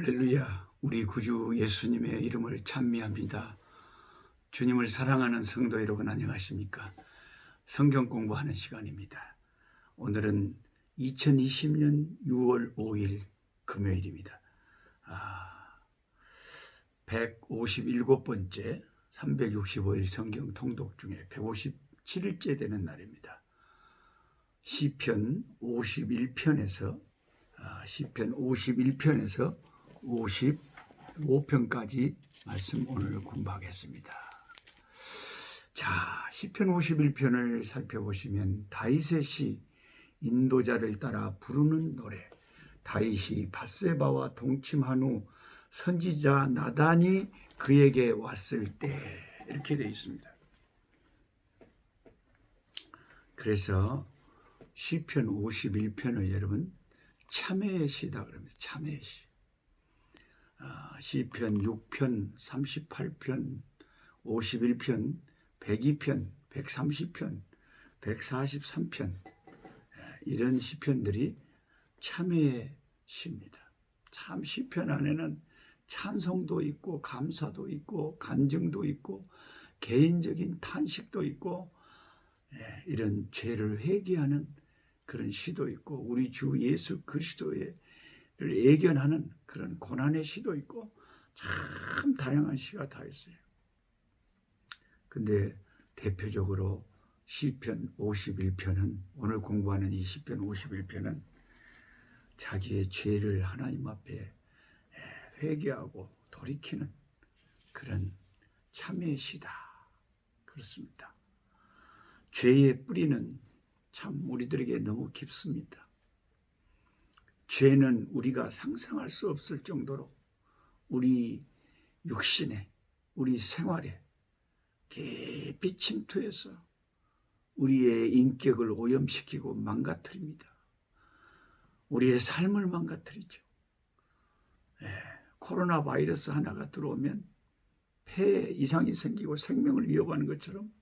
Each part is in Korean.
할렐루야. 우리 구주 예수님의 이름을 찬미합니다. 주님을 사랑하는 성도 여러분 안녕하십니까? 성경 공부하는 시간입니다. 오늘은 2020년 6월 5일 금요일입니다. 157번째 365일 성경 통독 중에 157일째 되는 날입니다. 시편 51편에서 55편까지 말씀 오늘 공부하겠습니다. 자, 시편 51편을 살펴보시면 다윗의 시, 인도자를 따라 부르는 노래, 다윗이 밧세바와 동침한 후 선지자 나단이 그에게 왔을 때, 이렇게 되어 있습니다. 그래서 시편 51편을 여러분 참회의 시다 그럽니다. 참회의 시. 시편 6편, 38편, 51편, 102편, 130편, 143편 이런 시편들이 참회의 시입니다. 참 시편 안에는 찬송도 있고 감사도 있고 간증도 있고 개인적인 탄식도 있고 이런 죄를 회개하는 그런 시도 있고 우리 주 예수 그리스도를 예견하는 그런 고난의 시도 있고 참 다양한 시가 다 있어요. 근데 대표적으로 시편 51편은 오늘 공부하는 이 시편 51편은 자기의 죄를 하나님 앞에 회개하고 돌이키는 그런 참회의 시다. 그렇습니다. 죄의 뿌리는 참 우리들에게 너무 깊습니다. 죄는 우리가 상상할 수 없을 정도로 우리 육신에, 우리 생활에 깊이 침투해서 우리의 인격을 오염시키고 망가뜨립니다. 우리의 삶을 망가뜨리죠. 코로나 바이러스 하나가 들어오면 폐에 이상이 생기고 생명을 위협하는 것처럼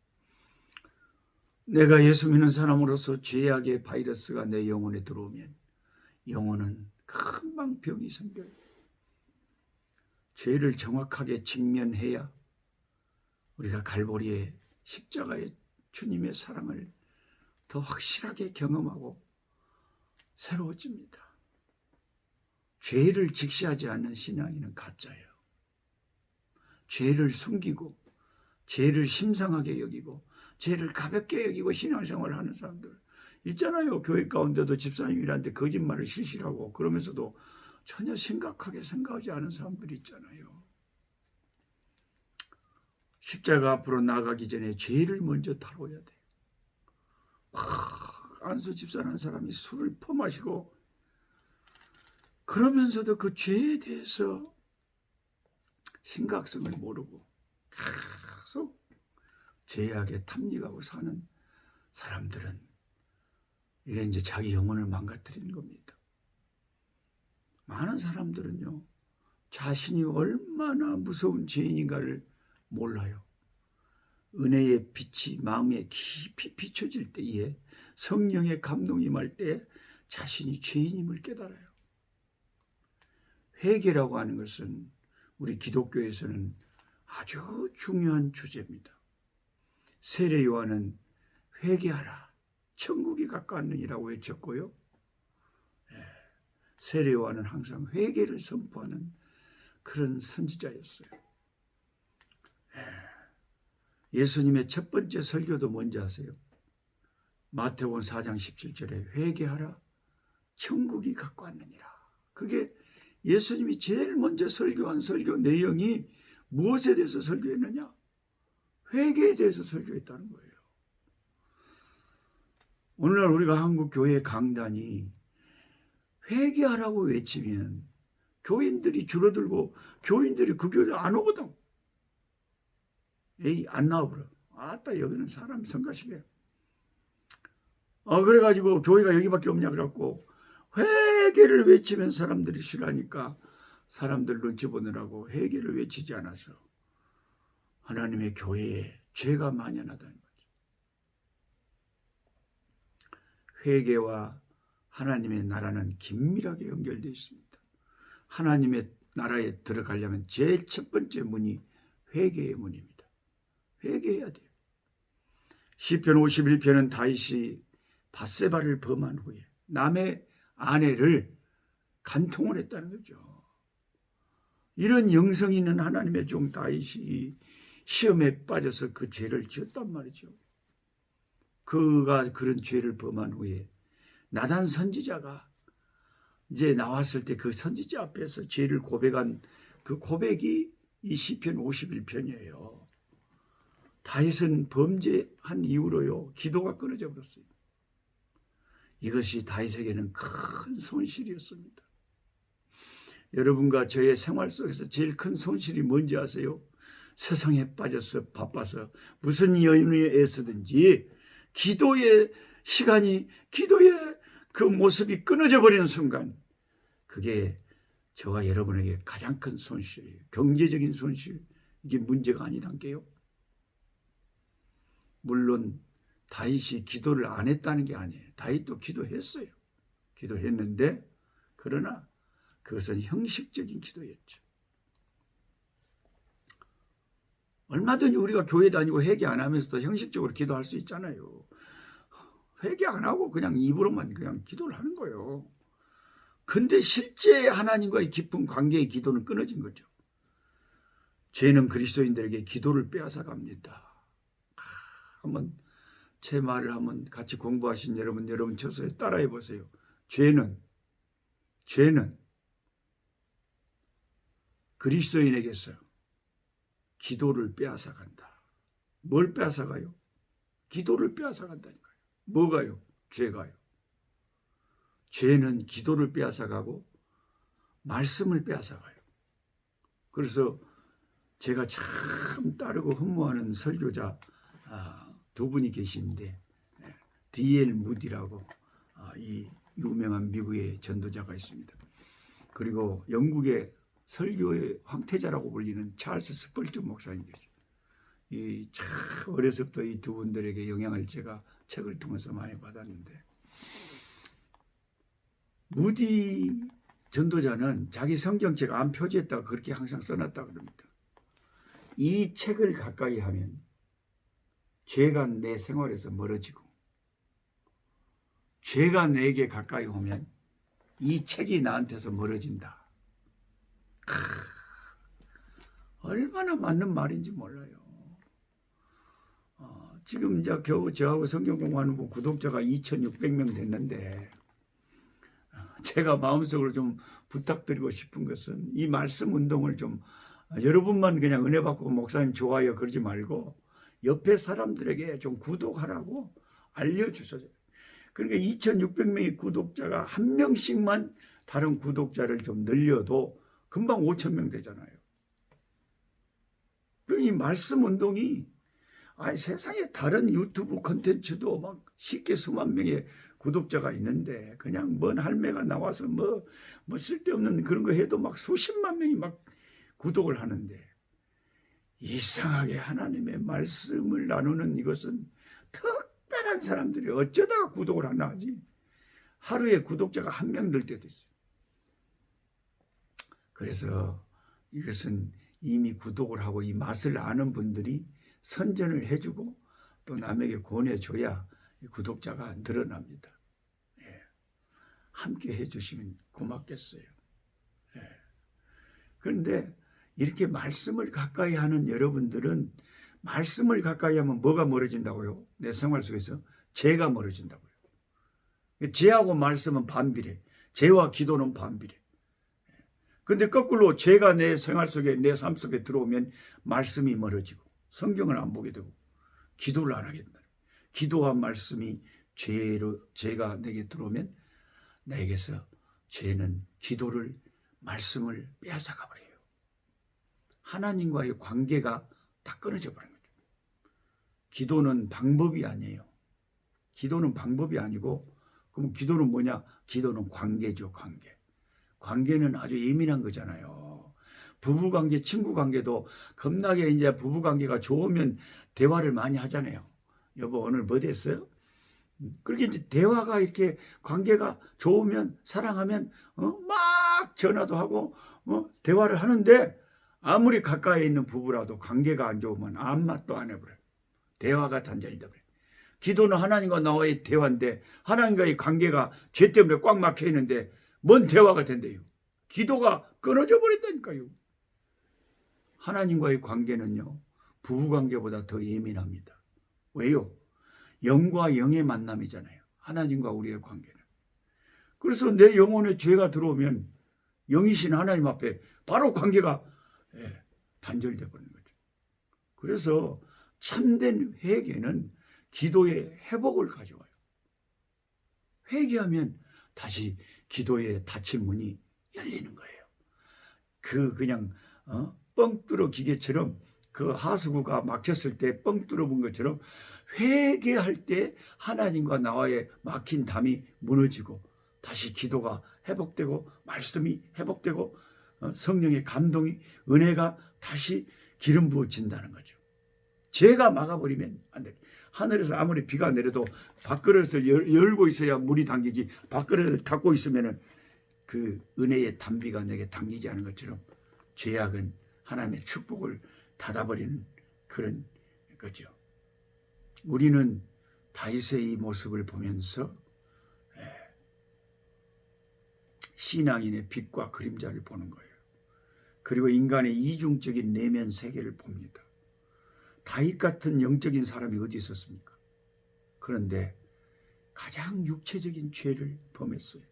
내가 예수 믿는 사람으로서 죄악의 바이러스가 내 영혼에 들어오면 영혼은 금방 병이 생겨요. 죄를 정확하게 직면해야 우리가 갈보리의 십자가의 주님의 사랑을 더 확실하게 경험하고 새로워집니다. 죄를 직시하지 않는 신앙인은 가짜예요. 죄를 숨기고 죄를 심상하게 여기고 죄를 가볍게 여기고 신앙생활을 하는 사람들 있잖아요. 교회 가운데도 집사님이란데 거짓말을 실시하고 그러면서도 전혀 심각하게 생각하지 않은 사람들이 있잖아요. 십자가 앞으로 나가기 전에 죄를 먼저 다뤄야 돼요. 안수 집사라는 사람이 술을 퍼마시고 그러면서도 그 죄에 대해서 심각성을 모르고 계속 죄악에 탐닉하고 사는 사람들은 이게 이제 자기 영혼을 망가뜨리는 겁니다. 많은 사람들은요, 자신이 얼마나 무서운 죄인인가를 몰라요. 은혜의 빛이 마음에 깊이 비춰질 때에 성령의 감동이 임할 때 자신이 죄인임을 깨달아요. 회개라고 하는 것은 우리 기독교에서는 아주 중요한 주제입니다. 세례 요한은 회개하라 천국이 가까웠느니라고 외쳤고요. 세례 요한은 항상 회개를 선포하는 그런 선지자였어요. 예수님의 첫 번째 설교도 뭔지 아세요? 마태복음 4장 17절에 회개하라 천국이 가까웠느니라. 그게 예수님이 제일 먼저 설교한 설교 내용이 무엇에 대해서 설교했느냐? 회개에 대해서 설교했다는 거예요. 오늘날 우리가 한국 교회 강단이 회개하라고 외치면 교인들이 줄어들고 교인들이 그 교회를 안 오거든. 안 나와버려. 아따 여기는 사람이 성가시게. 그래가지고 교회가 여기밖에 없냐 그래갖고 회개를 외치면 사람들이 싫어하니까 사람들 눈치 보느라고 회개를 외치지 않아서 하나님의 교회에 죄가 만연하다는 거죠. 회개와 하나님의 나라는 긴밀하게 연결되어 있습니다. 하나님의 나라에 들어가려면 제일 첫 번째 문이 회개의 문입니다. 회개해야 돼요. 시편 51편은 다윗이 밧세바를 범한 후에 남의 아내를 간통을 했다는 거죠. 이런 영성 있는 하나님의 종 다윗이 시험에 빠져서 그 죄를 지었단 말이죠. 그가 그런 죄를 범한 후에 나단 선지자가 이제 나왔을 때 그 선지자 앞에서 죄를 고백한 그 고백이 이 시편 51편이에요. 다윗은 범죄한 이후로요 기도가 끊어져 버렸어요. 이것이 다윗에게는 큰 손실이었습니다. 여러분과 저의 생활 속에서 제일 큰 손실이 뭔지 아세요? 세상에 빠져서 바빠서 무슨 연유에 애쓰든지 기도의 시간이, 기도의 그 모습이 끊어져 버리는 순간, 그게 저와 여러분에게 가장 큰 손실이에요. 경제적인 손실, 이게 문제가 아니단게요. 물론 다윗이 기도를 안 했다는 게 아니에요. 다윗도 기도했어요. 기도했는데 그러나 그것은 형식적인 기도였죠. 얼마든지 우리가 교회 다니고 회개 안 하면서도 형식적으로 기도할 수 있잖아요. 회개 안 하고 그냥 입으로만 그냥 기도를 하는 거예요. 근데 실제 하나님과의 깊은 관계의 기도는 끊어진 거죠. 죄는 그리스도인들에게 기도를 빼앗아 갑니다. 한번 제 말을 한번 같이 공부하신 여러분 저서에 따라해 보세요. 죄는 그리스도인에게서 기도를 빼앗아 간다. 뭘 빼앗아 가요? 기도를 빼앗아 간다니까요. 뭐가요? 죄가요. 죄는 기도를 빼앗아 가고 말씀을 빼앗아 가요. 그래서 제가 참 따르고 흠모하는 설교자 두 분이 계시는데 D.L. 무디라고 이 유명한 미국의 전도자가 있습니다. 그리고 영국의 설교의 황태자라고 불리는 찰스 스펄전 목사님 계세요. 이 참 어려서부터 이 두 분들에게 영향을 제가 책을 통해서 많이 받았는데, 무디 전도자는 자기 성경책 안 표지에다가 그렇게 항상 써놨다 그럽니다. 이 책을 가까이 하면 죄가 내 생활에서 멀어지고, 죄가 내게 가까이 오면 이 책이 나한테서 멀어진다. 얼마나 맞는 말인지 몰라요. 지금 이제 겨우 저하고 성경 공부하는 분 구독자가 2,600명 됐는데, 제가 마음속으로 좀 부탁드리고 싶은 것은 이 말씀 운동을 좀 여러분만 그냥 은혜 받고 목사님 좋아요 그러지 말고 옆에 사람들에게 좀 구독하라고 알려주세요. 그러니까 2,600명의 구독자가 한 명씩만 다른 구독자를 좀 늘려도 금방 5,000명 되잖아요. 이 말씀 운동이 세상에 다른 유튜브 콘텐츠도 막 쉽게 수만 명의 구독자가 있는데 그냥 먼 할매가 나와서 뭐 쓸데없는 그런 거 해도 막 수십만 명이 막 구독을 하는데, 이상하게 하나님의 말씀을 나누는 이것은 특별한 사람들이 어쩌다가 구독을 하나 하지 하루에 구독자가 한 명 늘 때도 있어요. 그래서 이것은 이미 구독을 하고 이 맛을 아는 분들이 선전을 해주고 또 남에게 권해줘야 구독자가 늘어납니다. 함께 해주시면 고맙겠어요. 그런데 이렇게 말씀을 가까이 하는 여러분들은, 말씀을 가까이 하면 뭐가 멀어진다고요? 내 생활 속에서 죄가 멀어진다고요. 죄하고 말씀은 반비례, 죄와 기도는 반비례. 근데 거꾸로 죄가 내 생활 속에, 내 삶 속에 들어오면 말씀이 멀어지고 성경을 안 보게 되고 기도를 안 하게 된다. 기도와 말씀이 죄가 내게 들어오면 나에게서 죄는 기도를, 말씀을 빼앗아 가버려요. 하나님과의 관계가 다 끊어져 버린 거죠. 기도는 방법이 아니에요. 기도는 방법이 아니고, 그럼 기도는 뭐냐? 기도는 관계죠, 관계. 관계는 아주 예민한 거잖아요. 부부관계, 친구관계도 겁나게 이제 부부관계가 좋으면 대화를 많이 하잖아요. 여보, 오늘 뭐 됐어요? 그렇게 이제 대화가 이렇게 관계가 좋으면, 사랑하면 막 전화도 하고 대화를 하는데 아무리 가까이 있는 부부라도 관계가 안 좋으면 아무 말도 안 해버려요. 대화가 단절돼 버려요. 기도는 하나님과 나와의 대화인데 하나님과의 관계가 죄 때문에 꽉 막혀 있는데 뭔 대화가 된대요. 기도가 끊어져 버린다니까요. 하나님과의 관계는요, 부부관계보다 더 예민합니다. 왜요? 영과 영의 만남이잖아요. 하나님과 우리의 관계는. 그래서 내 영혼에 죄가 들어오면 영이신 하나님 앞에 바로 관계가 단절돼 버리는 거죠. 그래서 참된 회개는 기도의 회복을 가져와요. 회개하면 다시 기도의 닫힌 문이 열리는 거예요. 그냥 뻥 뚫어 기계처럼 그 하수구가 막혔을 때 뻥 뚫어 본 것처럼 회개할 때 하나님과 나와의 막힌 담이 무너지고 다시 기도가 회복되고 말씀이 회복되고 성령의 감동이 은혜가 다시 기름 부어진다는 거죠. 죄가 막아버리면 안 돼. 하늘에서 아무리 비가 내려도 밥그릇을 열고 있어야 물이 당기지, 밥그릇을 닫고 있으면 그 은혜의 담비가 내게 당기지 않은 것처럼 죄악은 하나님의 축복을 닫아버리는 그런 거죠. 우리는 다윗의 이 모습을 보면서 신앙인의 빛과 그림자를 보는 거예요. 그리고 인간의 이중적인 내면 세계를 봅니다. 다윗 같은 영적인 사람이 어디 있었습니까? 그런데 가장 육체적인 죄를 범했어요.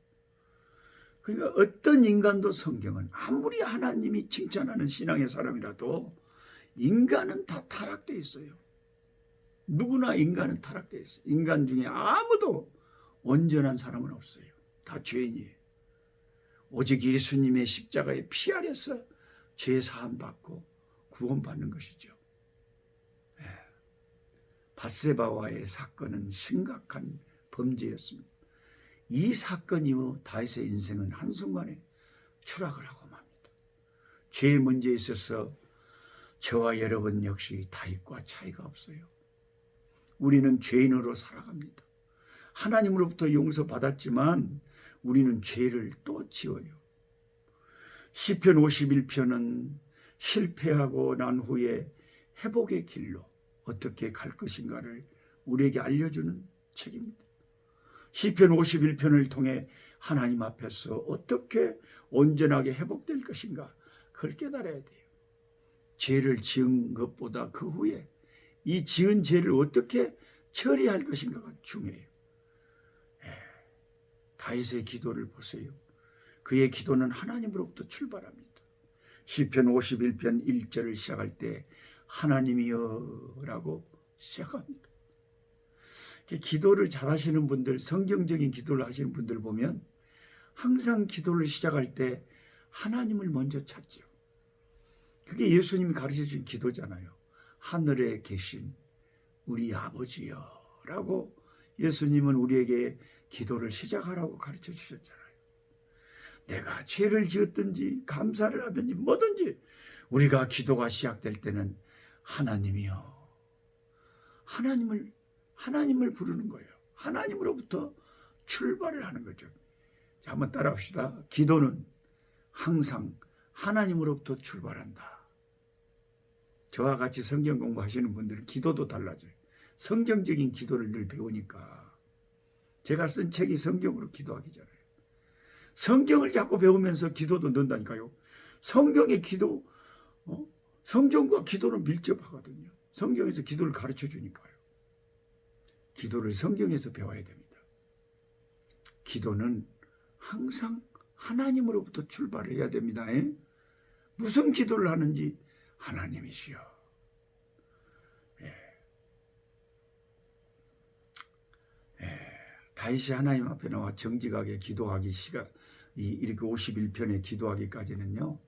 그러니까 어떤 인간도 성경은 아무리 하나님이 칭찬하는 신앙의 사람이라도 인간은 다 타락되어 있어요. 누구나 인간은 타락되어 있어요. 인간 중에 아무도 온전한 사람은 없어요. 다 죄인이에요. 오직 예수님의 십자가의 피 아래서 죄 사함 받고 구원받는 것이죠. 밧세바와의 사건은 심각한 범죄였습니다. 이 사건 이후 다윗의 인생은 한순간에 추락을 하고 맙니다. 죄의 문제에 있어서 저와 여러분 역시 다윗과 차이가 없어요. 우리는 죄인으로 살아갑니다. 하나님으로부터 용서받았지만 우리는 죄를 또 지어요. 시편 51편은 실패하고 난 후에 회복의 길로 어떻게 갈 것인가를 우리에게 알려주는 책입니다. 시편 51편을 통해 하나님 앞에서 어떻게 온전하게 회복될 것인가 그걸 깨달아야 돼요. 죄를 지은 것보다 그 후에 이 지은 죄를 어떻게 처리할 것인가가 중요해요. 다윗의 기도를 보세요. 그의 기도는 하나님으로부터 출발합니다. 시편 51편 1절을 시작할 때 하나님이여 라고 시작합니다. 기도를 잘하시는 분들, 성경적인 기도를 하시는 분들 보면 항상 기도를 시작할 때 하나님을 먼저 찾죠. 그게 예수님이 가르쳐준 기도잖아요. 하늘에 계신 우리 아버지여 라고 예수님은 우리에게 기도를 시작하라고 가르쳐 주셨잖아요. 내가 죄를 지었든지 감사를 하든지 뭐든지 우리가 기도가 시작될 때는 하나님이여, 하나님을 부르는 거예요. 하나님으로부터 출발을 하는 거죠. 자, 한번 따라합시다. 기도는 항상 하나님으로부터 출발한다. 저와 같이 성경 공부하시는 분들은 기도도 달라져요. 성경적인 기도를 늘 배우니까. 제가 쓴 책이 성경으로 기도하기잖아요. 성경을 자꾸 배우면서 기도도 넣는다니까요. 성경의 기도, 성경과 기도는 밀접하거든요. 성경에서 기도를 가르쳐 주니까요. 기도를 성경에서 배워야 됩니다. 기도는 항상 하나님으로부터 출발을 해야 됩니다. 무슨 기도를 하는지 하나님이시여. 다윗이 하나님 앞에 나와 정직하게 기도하기 이렇게 51편에 기도하기까지는요,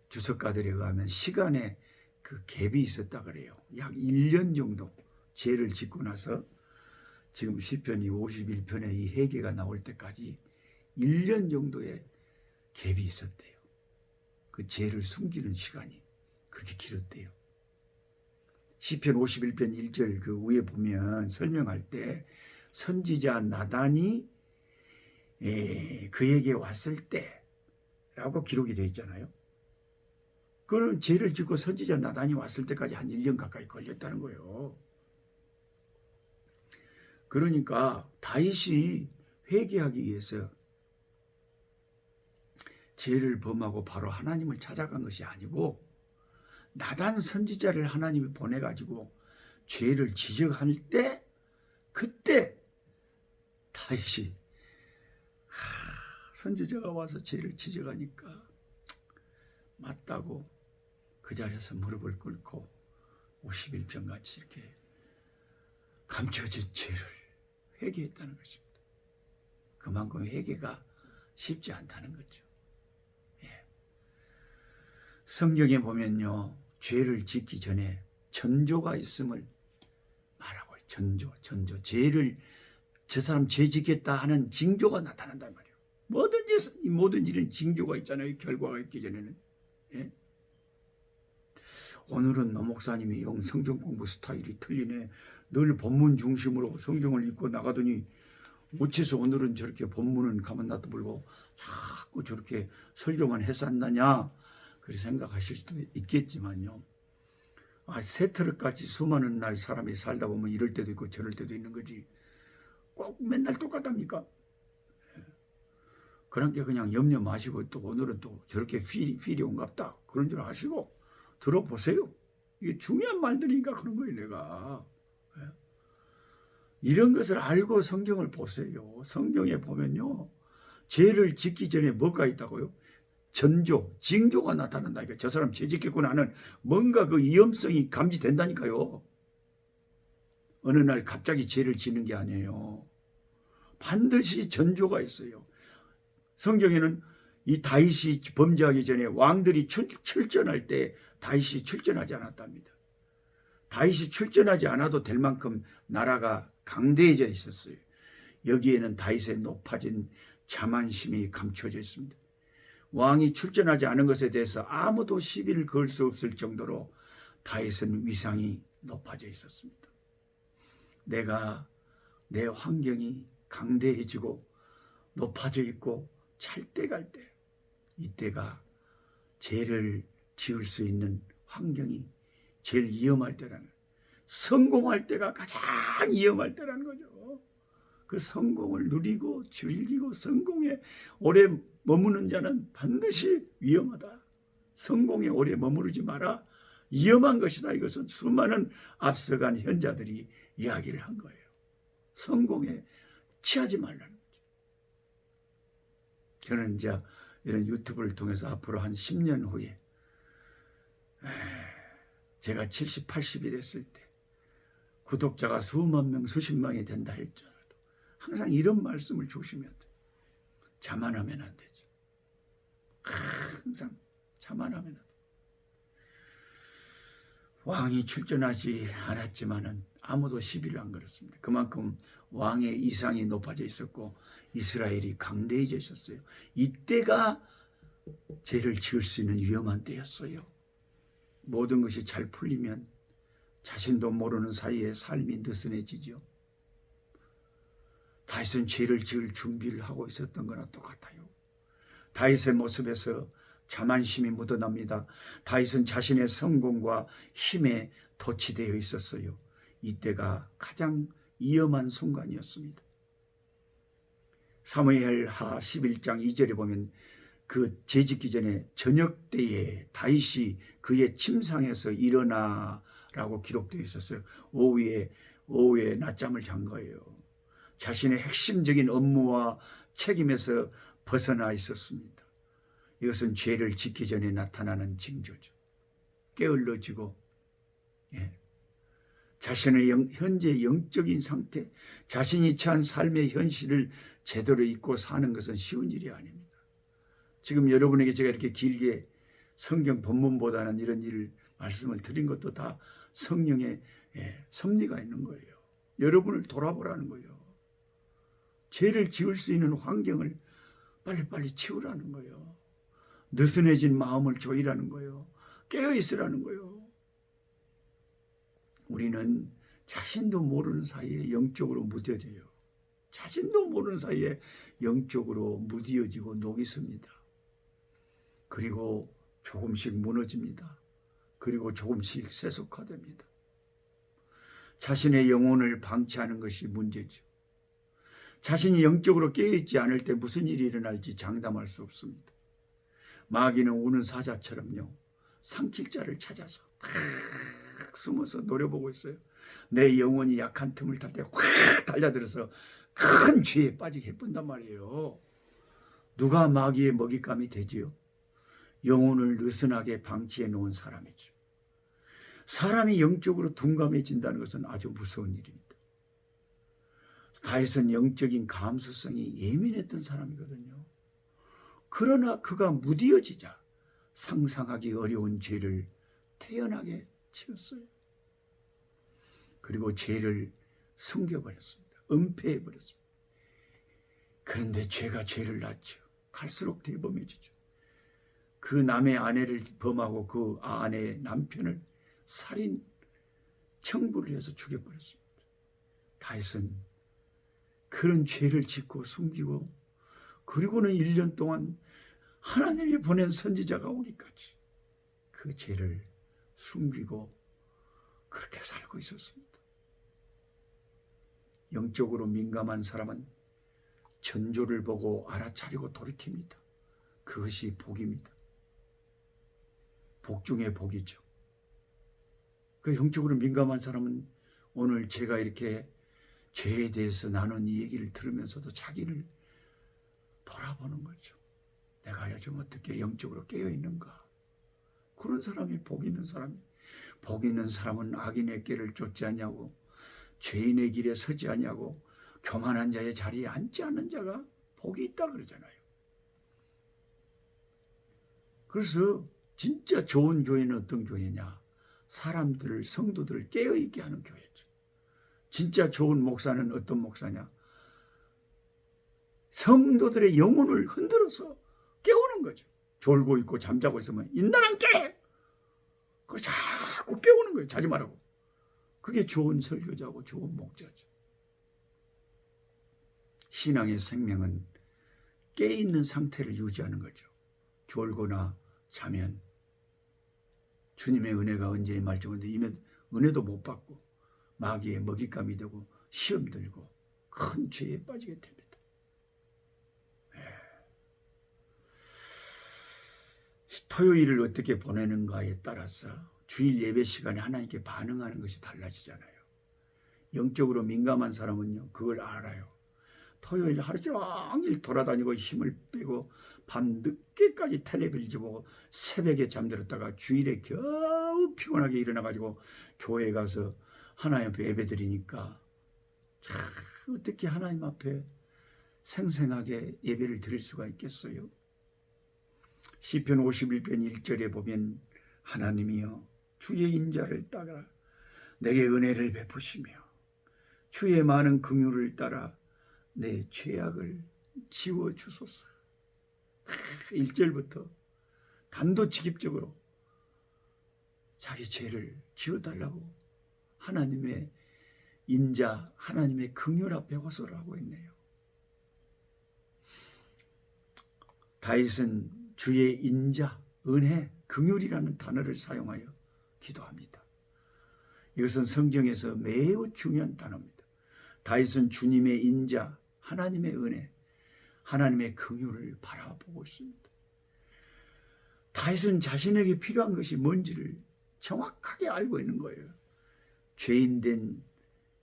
주석가들에 의하면 시간에 그 갭이 있었다 그래요. 약 1년 정도 죄를 짓고 나서 지금 시편이 51편에 이 회개가 나올 때까지 1년 정도의 갭이 있었대요. 그 죄를 숨기는 시간이 그렇게 길었대요. 시편 51편 1절 그 위에 보면 설명할 때 선지자 나단이 그에게 왔을 때 라고 기록이 되어 있잖아요. 그럼 죄를 짓고 선지자 나단이 왔을 때까지 한 1년 가까이 걸렸다는 거예요. 그러니까 다윗이 회개하기 위해서 죄를 범하고 바로 하나님을 찾아간 것이 아니고 나단 선지자를 하나님이 보내가지고 죄를 지적할 때 그때 다윗이 선지자가 와서 죄를 지적하니까 맞다고 그 자리에서 무릎을 꿇고 51편같이 이렇게 감춰진 죄를 회개했다는 것입니다. 그만큼 회개가 쉽지 않다는 거죠. 예. 성경에 보면요, 죄를 짓기 전에 전조가 있음을 말하고, 전조. 죄를, 저 사람 죄 짓겠다 하는 징조가 나타난단 말이에요. 모든 일은 징조가 있잖아요. 결과가 있기 전에는. 예? 오늘은 노 목사님이 영 성경 공부 스타일이 틀리네. 늘 본문 중심으로 성경을 읽고 나가더니 어째서 오늘은 저렇게 본문은 가만 놔둬버리고 자꾸 저렇게 설교만 해서 한다냐, 그렇게 생각하실 수도 있겠지만요. 새트럭같이 수많은 날 사람이 살다 보면 이럴 때도 있고 저럴 때도 있는 거지 꼭 맨날 똑같답니까? 그러니까 그냥 염려 마시고 또 오늘은 또 저렇게 필이 온갑다 그런 줄 아시고 들어보세요. 이게 중요한 말들이니까 그런 거예요. 내가 이런 것을 알고 성경을 보세요. 성경에 보면요, 죄를 짓기 전에 뭐가 있다고요? 전조, 징조가 나타난다니까. 저 사람 죄 짓겠구나 하는 뭔가 그 위험성이 감지된다니까요. 어느 날 갑자기 죄를 짓는 게 아니에요. 반드시 전조가 있어요. 성경에는 이 다윗이 범죄하기 전에 왕들이 출전할 때 다윗이 출전하지 않았답니다. 다윗이 출전하지 않아도 될 만큼 나라가 강대해져 있었어요. 여기에는 다윗의 높아진 자만심이 감춰져 있습니다. 왕이 출전하지 않은 것에 대해서 아무도 시비를 걸 수 없을 정도로 다윗은 위상이 높아져 있었습니다. 내 환경이 강대해지고 높아져 있고 찰때갈 때, 이때가 죄를 지을 수 있는 환경이 제일 위험할 때라는, 성공할 때가 가장 위험할 때라는 거죠. 그 성공을 누리고 즐기고 성공에 오래 머무는 자는 반드시 위험하다. 성공에 오래 머무르지 마라. 위험한 것이다. 이것은 수많은 앞서간 현자들이 이야기를 한 거예요. 성공에 취하지 말라는 거죠. 저는 이제 이런 유튜브를 통해서 앞으로 한 10년 후에 제가 70, 80이 됐을 때 구독자가 수만 명, 수십만이 된다 할지라도 항상 이런 말씀을 조심해야 돼. 자만하면 안 되죠. 항상 자만하면 안 돼. 왕이 출전하지 않았지만은 아무도 시비를 안 걸었습니다. 그만큼 왕의 이상이 높아져 있었고 이스라엘이 강대해져 있었어요. 이때가 죄를 지을 수 있는 위험한 때였어요. 모든 것이 잘 풀리면 자신도 모르는 사이에 삶이 느슨해지죠. 다윗은 죄를 지을 준비를 하고 있었던 거나 똑같아요. 다윗의 모습에서 자만심이 묻어납니다. 다윗은 자신의 성공과 힘에 도취되어 있었어요. 이때가 가장 위험한 순간이었습니다. 사무엘하 11장 2절에 보면 그 죄짓기 전에 저녁 때에 다윗이 그의 침상에서 일어나라고 기록되어 있었어요. 오후에 낮잠을 잔 거예요. 자신의 핵심적인 업무와 책임에서 벗어나 있었습니다. 이것은 죄를 짓기 전에 나타나는 징조죠. 게을러지고 자신의 현재 영적인 상태, 자신이 처한 삶의 현실을 제대로 잊고 사는 것은 쉬운 일이 아닙니다. 지금 여러분에게 제가 이렇게 길게 성경 본문보다는 이런 일을 말씀을 드린 것도 다 성령의 섭리가 있는 거예요. 여러분을 돌아보라는 거예요. 죄를 지을 수 있는 환경을 빨리빨리 치우라는 거예요. 느슨해진 마음을 조이라는 거예요. 깨어있으라는 거예요. 우리는 자신도 모르는 사이에 영적으로 무뎌져요. 자신도 모르는 사이에 영적으로 무뎌지고 녹이 습니다. 그리고 조금씩 무너집니다. 그리고 조금씩 세속화됩니다. 자신의 영혼을 방치하는 것이 문제죠. 자신이 영적으로 깨어있지 않을 때 무슨 일이 일어날지 장담할 수 없습니다. 마귀는 우는 사자처럼요, 삼킬 자를 찾아서 탁 숨어서 노려보고 있어요. 내 영혼이 약한 틈을 탈 때 확 달려들어서 큰 죄에 빠지게 해본단 말이에요. 누가 마귀의 먹잇감이 되지요? 영혼을 느슨하게 방치해 놓은 사람이죠. 사람이 영적으로 둔감해진다는 것은 아주 무서운 일입니다. 다윗은 영적인 감수성이 예민했던 사람이거든요. 그러나 그가 무디어지자 상상하기 어려운 죄를 태연하게 지었어요. 그리고 죄를 숨겨버렸습니다. 은폐해버렸습니다. 그런데 죄가 죄를 낳죠. 갈수록 대범해지죠. 그 남의 아내를 범하고 그 아내의 남편을 살인 청부를 해서 죽여버렸습니다. 다윗은 그런 죄를 짓고 숨기고, 그리고는 1년 동안 하나님이 보낸 선지자가 오기까지 그 죄를 숨기고 그렇게 살고 있었습니다. 영적으로 민감한 사람은 전조를 보고 알아차리고 돌이킵니다. 그것이 복입니다. 복 중에 복이죠. 그 영적으로 민감한 사람은 오늘 제가 이렇게 죄에 대해서 나눈 이 얘기를 들으면서도 자기를 돌아보는 거죠. 내가 요즘 어떻게 영적으로 깨어있는가? 그런 사람이 복 있는 사람이. 복 있는 사람은 악인의 길을 쫓지 않냐고, 죄인의 길에 서지 않냐고, 교만한 자의 자리에 앉지 않는 자가 복이 있다 그러잖아요. 그래서 진짜 좋은 교회는 어떤 교회냐? 사람들을, 성도들을 깨어있게 하는 교회죠. 진짜 좋은 목사는 어떤 목사냐? 성도들의 영혼을 흔들어서 깨우는 거죠. 졸고 있고 잠자고 있으면 인나랑 깨! 그걸 자꾸 깨우는 거예요. 자지 말라고. 그게 좋은 설교자고 좋은 목자죠. 신앙의 생명은 깨있는 상태를 유지하는 거죠. 졸거나 자면 주님의 은혜가 언제 임할지 모르는데 은혜도 못 받고 마귀의 먹잇감이 되고 시험 들고 큰 죄에 빠지게 됩니다. 토요일을 어떻게 보내는가에 따라서 주일 예배 시간에 하나님께 반응하는 것이 달라지잖아요. 영적으로 민감한 사람은요, 그걸 알아요. 토요일 하루 종일 돌아다니고 힘을 빼고 밤 늦게까지 텔레비전 보고 새벽에 잠들었다가 주일에 겨우 피곤하게 일어나가지고 교회 가서 하나님 앞에 예배 드리니까 참 어떻게 하나님 앞에 생생하게 예배를 드릴 수가 있겠어요? 시편 51편 1절에 보면 하나님이여 주의 인자를 따라 내게 은혜를 베푸시며 주의 많은 긍휼을 따라 내 죄악을 지워주소서. 1절부터 단도직입적으로 자기 죄를 지워달라고 하나님의 인자, 하나님의 긍휼 앞에 호소를 하고 있네요. 다윗은 주의 인자, 은혜, 긍휼이라는 단어를 사용하여 기도합니다. 이것은 성경에서 매우 중요한 단어입니다. 다윗은 주님의 인자, 하나님의 은혜, 하나님의 긍휼을 바라보고 있습니다. 다윗은 자신에게 필요한 것이 뭔지를 정확하게 알고 있는 거예요. 죄인된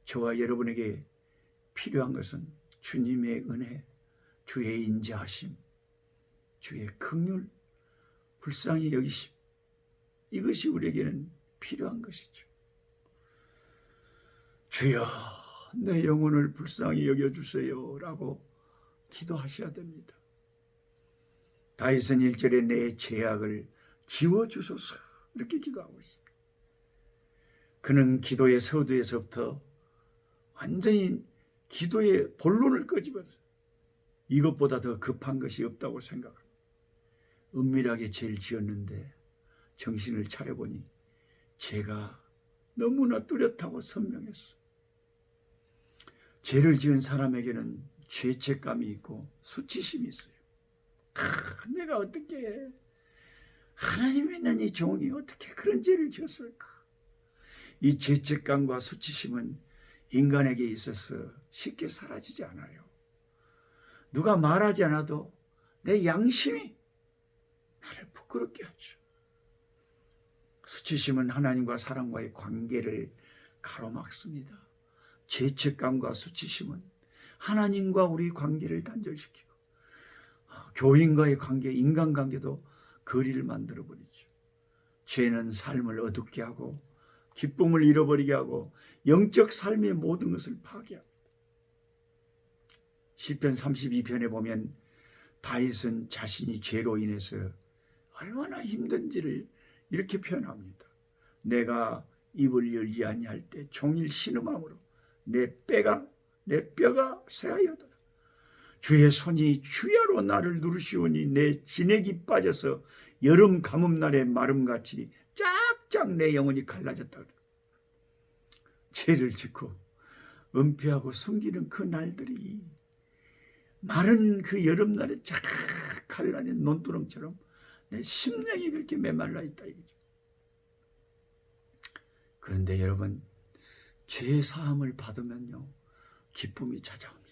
저와 여러분에게 필요한 것은 주님의 은혜, 주의 인자하심, 주의 긍휼, 불쌍히 여기심, 이것이 우리에게는 필요한 것이죠. 주여 내 영혼을 불쌍히 여겨주세요 라고 기도하셔야 됩니다. 다윗은 1절에 내 죄악을 지워주소서 이렇게 기도하고 있습니다. 그는 기도의 서두에서부터 완전히 기도의 본론을 끄집어서 이것보다 더 급한 것이 없다고 생각합니다. 은밀하게 죄를 지었는데 정신을 차려보니 죄가 너무나 뚜렷하고 선명했어. 죄를 지은 사람에게는 죄책감이 있고 수치심이 있어요. 내가 어떻게 하나님 믿는 이 종이 어떻게 그런 죄를 지었을까? 이 죄책감과 수치심은 인간에게 있어서 쉽게 사라지지 않아요. 누가 말하지 않아도 내 양심이 나를 부끄럽게 하죠. 수치심은 하나님과 사람과의 관계를 가로막습니다. 죄책감과 수치심은 하나님과 우리 관계를 단절시키고 교인과의 관계, 인간관계도 거리를 만들어버리죠. 죄는 삶을 어둡게 하고 기쁨을 잃어버리게 하고 영적 삶의 모든 것을 파괴합니다. 시편 32편에 보면 다윗은 자신이 죄로 인해서 얼마나 힘든지를 이렇게 표현합니다. 내가 입을 열지 아니할 때 종일 신음함으로 내 뼈가 쇠하여더라. 주의 손이 주야로 나를 누르시오니 내 진액이 빠져서 여름 가뭄날의 마름같이 쫙쫙 내 영혼이 갈라졌다. 죄를 짓고 은폐하고 숨기는 그 날들이 마른 그 여름날에 쫙 갈라진 논두렁처럼 내 심령이 그렇게 메말라 있다 이거죠. 그런데 여러분, 죄 사함을 받으면요 기쁨이 찾아옵니다.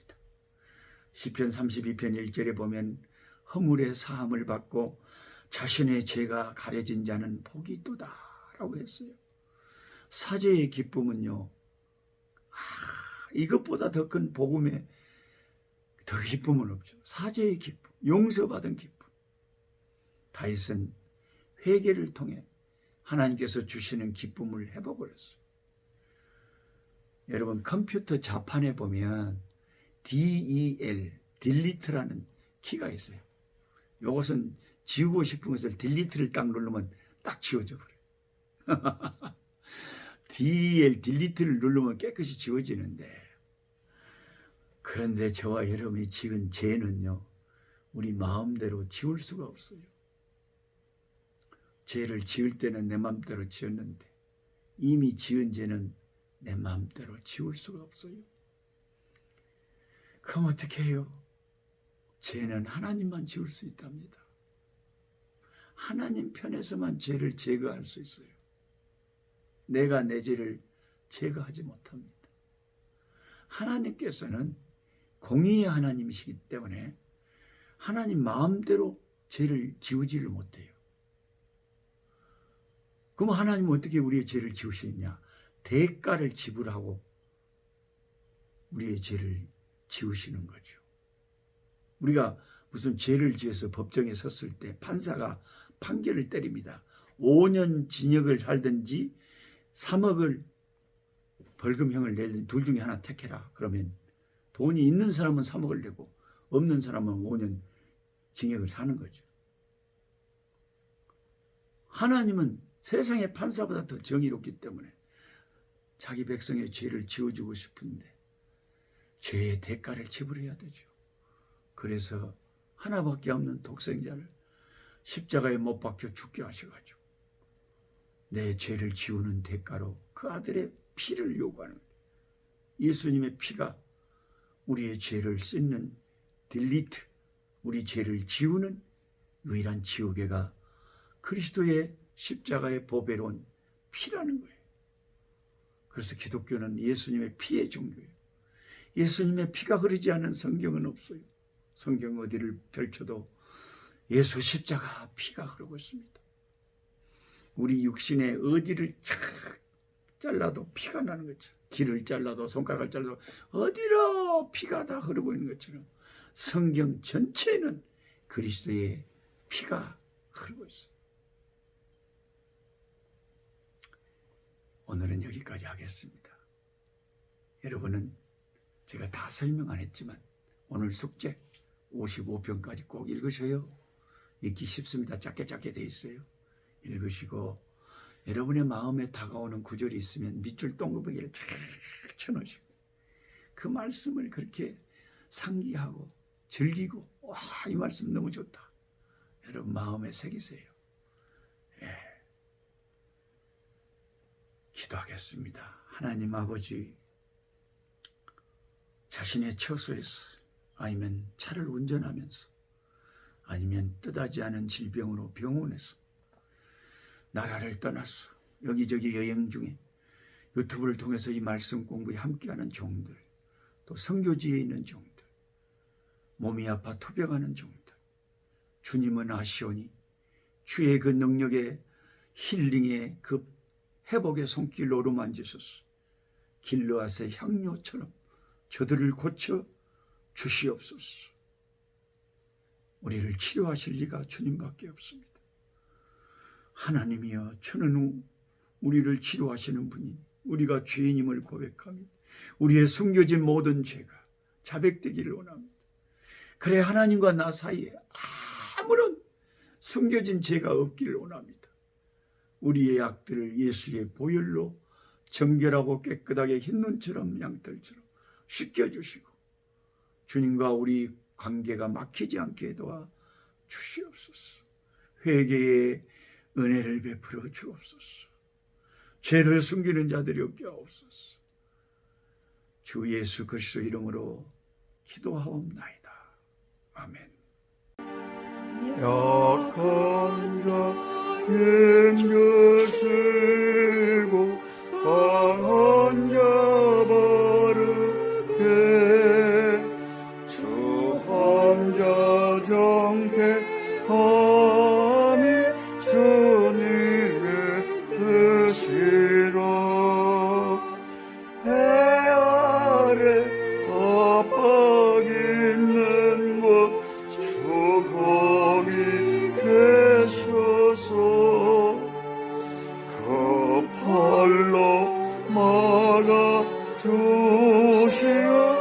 시편 32편 1절에 보면 허물의 사함을 받고 자신의 죄가 가려진 자는 복이 있도다 라고 했어요. 사죄의 기쁨은요, 이것보다 더 큰 복음에 더 기쁨은 없죠. 사죄의 기쁨, 용서받은 기쁨. 다윗은 회개를 통해 하나님께서 주시는 기쁨을 회복을 했어요. 여러분, 컴퓨터 자판에 보면 DEL, 딜리트라는 키가 있어요. 이것은 지우고 싶은 것을 딜리트를 딱 누르면 딱 지워져 버려요. DEL, 딜리트를 누르면 깨끗이 지워지는데, 그런데 저와 여러분이 지은 죄는요, 우리 마음대로 지울 수가 없어요. 죄를 지을 때는 내 마음대로 지었는데 이미 지은 죄는 내 마음대로 지울 수가 없어요. 그럼 어떻게 해요? 죄는 하나님만 지울 수 있답니다. 하나님 편에서만 죄를 제거할 수 있어요. 내가 내 죄를 제거하지 못합니다. 하나님께서는 공의의 하나님이시기 때문에 하나님 마음대로 죄를 지우지를 못해요. 그럼 하나님은 어떻게 우리의 죄를 지우시느냐? 대가를 지불하고 우리의 죄를 지우시는 거죠. 우리가 무슨 죄를 지어서 법정에 섰을 때 판사가 판결을 때립니다. 5년 징역을 살든지 3억을 벌금형을 내든 둘 중에 하나 택해라. 그러면 돈이 있는 사람은 3억을 내고 없는 사람은 5년 징역을 사는 거죠. 하나님은 세상의 판사보다 더 정의롭기 때문에 자기 백성의 죄를 지워주고 싶은데 죄의 대가를 지불해야 되죠. 그래서 하나밖에 없는 독생자를 십자가에 못 박혀 죽게 하셔가지고 내 죄를 지우는 대가로 그 아들의 피를 요구하는 거예요. 예수님의 피가 우리의 죄를 씻는 딜리트, 우리 죄를 지우는 유일한 지우개가 그리스도의 십자가의 보배로운 피라는 거예요. 그래서 기독교는 예수님의 피의 종교예요. 예수님의 피가 흐르지 않는 성경은 없어요. 성경 어디를 펼쳐도 예수 십자가 피가 흐르고 있습니다. 우리 육신의 어디를 착 잘라도 피가 나는 것처럼, 귀를 잘라도 손가락을 잘라도 어디로 피가 다 흐르고 있는 것처럼 성경 전체에는 그리스도의 피가 흐르고 있어요. 오늘은 여기까지 하겠습니다. 여러분은 제가 다 설명 안 했지만 오늘 숙제 55편까지 꼭 읽으셔요. 읽기 쉽습니다. 짧게 돼 있어요. 읽으시고 여러분의 마음에 다가오는 구절이 있으면 밑줄 동그라미를 잘 쳐놓으시고 그 말씀을 그렇게 상기하고 즐기고 와, 이 말씀 너무 좋다. 여러분 마음에 새기세요. 예. 기도하겠습니다. 하나님 아버지, 자신의 처소에서 아니면 차를 운전하면서 아니면 뜻하지 않은 질병으로 병원에서 나라를 떠나서 여기저기 여행 중에 유튜브를 통해서 이 말씀 공부에 함께하는 종들, 또 선교지에 있는 종들, 몸이 아파 투병하는 종들, 주님은 아시오니 주의 그 능력의 힐링의 그 회복의 손길로 어루만지소서. 길르앗의 향료처럼 저들을 고쳐 주시옵소서. 우리를 치료하실 리가 주님밖에 없습니다. 하나님이여, 주는 우리를 치료하시는 분이니 우리가 죄인임을 고백하며 우리의 숨겨진 모든 죄가 자백되기를 원합니다. 그래 하나님과 나 사이에 아무런 숨겨진 죄가 없기를 원합니다. 우리의 악들을 예수의 보혈로 정결하고 깨끗하게 흰 눈처럼 양털처럼 씻겨주시고 주님과 우리 관계가 막히지 않게 도와 주시옵소서. 회개의 은혜를 베풀어 주옵소서. 죄를 숨기는 자들이 없게 하옵소서. 주 예수 그리스도 이름으로 기도하옵나이다. 아멘. 약한 자 힘주시고 강한 자 바르게 주한 자 정케함이 주님의 뜻이라. 해 아래 압박 있는 곳 주 거기 계셔서 그 팔로 막아 주시옵소서.